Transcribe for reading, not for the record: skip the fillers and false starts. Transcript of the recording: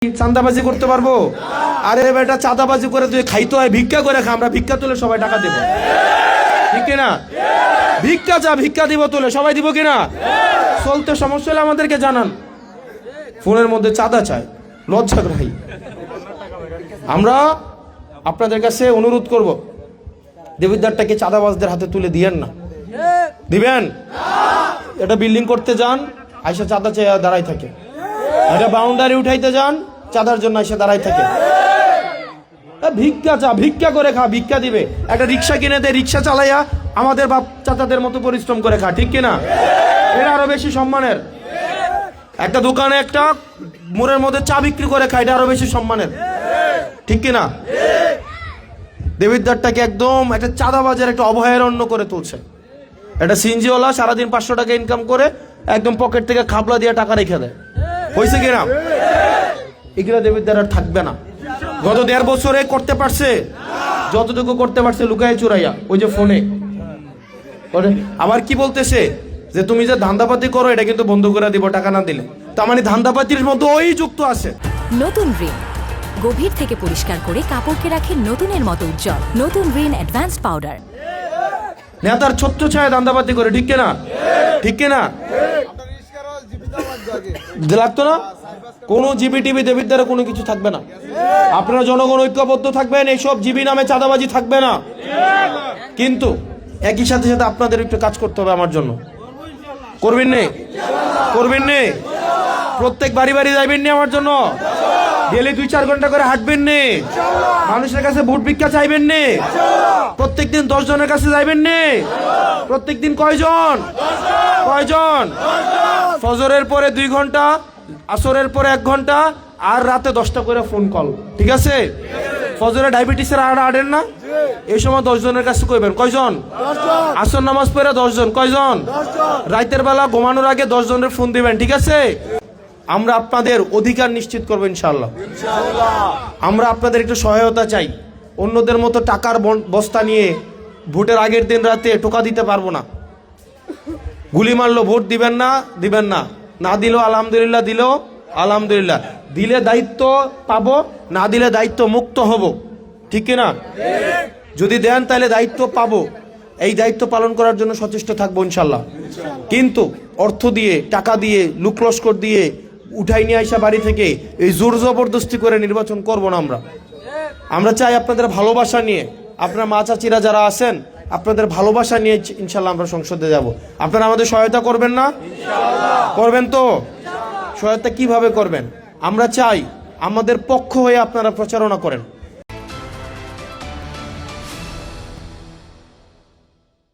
চাঁদাবাজি করতে পারবো? আরে বেটা, চাঁদাবাজি করে তুই খাইতে হয়, ভিক্ষা করে খা। আমরা ভিক্ষা তুলে সবাই টাকা দেব, ঠিক কিনা? ভিক্ষা যা, ভিক্ষা দিব তুলে সবাই দিব কিনা? চলতে সমস্যা হলে আমাদেরকে জানান। ফোনের মধ্যে চাঁদা চায়, লজ্জা ভাই। আমরা আপনাদের কাছে অনুরোধ করব, দেবিদ্বারটাকে চাঁদাবাজদের হাতে তুলে দিয়েন না। দিবেন? এটা বিল্ডিং করতে যান, আইসা চাঁদা চেয়ে দাঁড়াই থাকে। এটা বাউন্ডারি উঠাইতে যান, চাঁদার জন্য এসে দাঁড়াই থাকে। ভিক্ষা চা, ভিক্ষা করে খা, ভিক্ষা দিবে। একটা রিক্সা কিনে দে, রিক্সা চালাইয়া আমাদের বাপ চাচাদের মতো পরিশ্রম করে খা, ঠিক কিনা? এটা আরো বেশি সম্মানের। একটা দোকানে একটা মোড়ের মধ্যে চা বিক্রি করে খা, এটা আরো বেশি সম্মানের, ঠিক কিনা? দেবিদ্বারটাকে একদম একটা চাঁদাবাজের একটা অভয়ারণ্য করে তুলছে। একটা সিনজিওয়ালা সারাদিন 500 টাকা ইনকাম করে একদম পকেট থেকে খাবলা দিয়ে টাকা রেখে দেয়। হয়েছে কিনা? এগুলো দেবিদ্বার আর থাকবে না। গত 1.5 বছরে করতে পারছে, যতটুকু করতে পারছে লুকায় চুরাইয়া, ওই যে ফোনে। আবার কি বলতেছে যে তুমি যে ধান্দাপাতি করো এটা কিন্তু বন্ধ করে দিব টাকা না দিলে। তার মানে ধান্দাপাতির মধ্যে ওই যুক্ত আছে। নতুন রিন গভীর থেকে পরিষ্কার করে কাপড়কে রাখে নতুনের মতো উজ্জ্বল। নতুন রিন অ্যাডভান্সড পাউডার। নেতার ছত্র ছায়া ধান্দাপাতি করে, ঠিক কিনা? ঠিক কিনা? লাগতো না? কোন জিবি টিভি দেবিদ্বারে কোনো কিছু থাকবে না। আপনারা জনগণ ঐক্যবদ্ধ থাকবেন, এইসব জিবি নামে চাঁদাবাজি থাকবে না। কিন্তু একই সাথে সাথে আপনাদের একটু কাজ করতে হবে আমার জন্য। করবেন নে? করবেন নে? প্রত্যেক বাড়ি বাড়ি যাইবেন নি আমার জন্য? ডেলি 2-4 ঘন্টা করে হাঁটবেন নে? মানুষের কাছে ভোট ভিক্ষা চাইবেন নে? প্রত্যেকদিন 10 জনের কাছে যাইবেন নে? প্রত্যেকদিন কয়জন? কয়জন? ফজরের পরে 2 ঘন্টা, আসরের পরে 1 ঘন্টা, আর রাতে 10টা করে ফোন কল, ঠিক আছে? ফজরে ডায়াবেটিসের আড়েন না? এই সময় 10 জনের কাছে কইবেন। কয়জন? আসর নামাজ পড়ে 10 জন। কয়জন? রাতের বেলা ঘুমানোর আগে 10 জনের ফোন দিবেন, ঠিক আছে? আমরা আপনাদের অধিকার নিশ্চিত করবো ইনশাআল্লাহ। আমরা আপনাদের একটু সহায়তা চাই। অন্যদের মতো টাকার বস্তা নিয়ে ভোটের আগের দিন রাতে টোকা দিতে পারবো না। গুলি মারলো ভোট দিবেন না, দিবেন না। না দিলেও আলহামদুলিল্লাহ, দিলেও আলহামদুলিল্লাহ। দিলে দায়িত্ব পাবো, না দিলে দায়িত্ব মুক্ত হব, ঠিক কিনা? যদি দেন তাহলে দায়িত্ব পাবো। এই দায়িত্ব পালন করার জন্য সচেষ্ট থাকবো ইনশাল্লাহ। কিন্তু অর্থ দিয়ে, টাকা দিয়ে, লুকলস্কর দিয়ে উঠাই নিয়ে আসা বাড়ি থেকে এই জোর জবরদস্তি করে নির্বাচন করব না। আমরা চাই আপনাদের ভালোবাসা নিয়ে, আপনার মা চাচিরা যারা আছেন আপনাদের ভালোবাসা নিয়ে ইনশাল্লাহ আমরা সংসদে যাব। আপনারা আমাদের সহায়তা করবেন না? করবেন তো? সহায়তা কিভাবে করবেন? আমরা চাই আমাদের পক্ষ হয়ে আপনারা প্রচারণা করেন।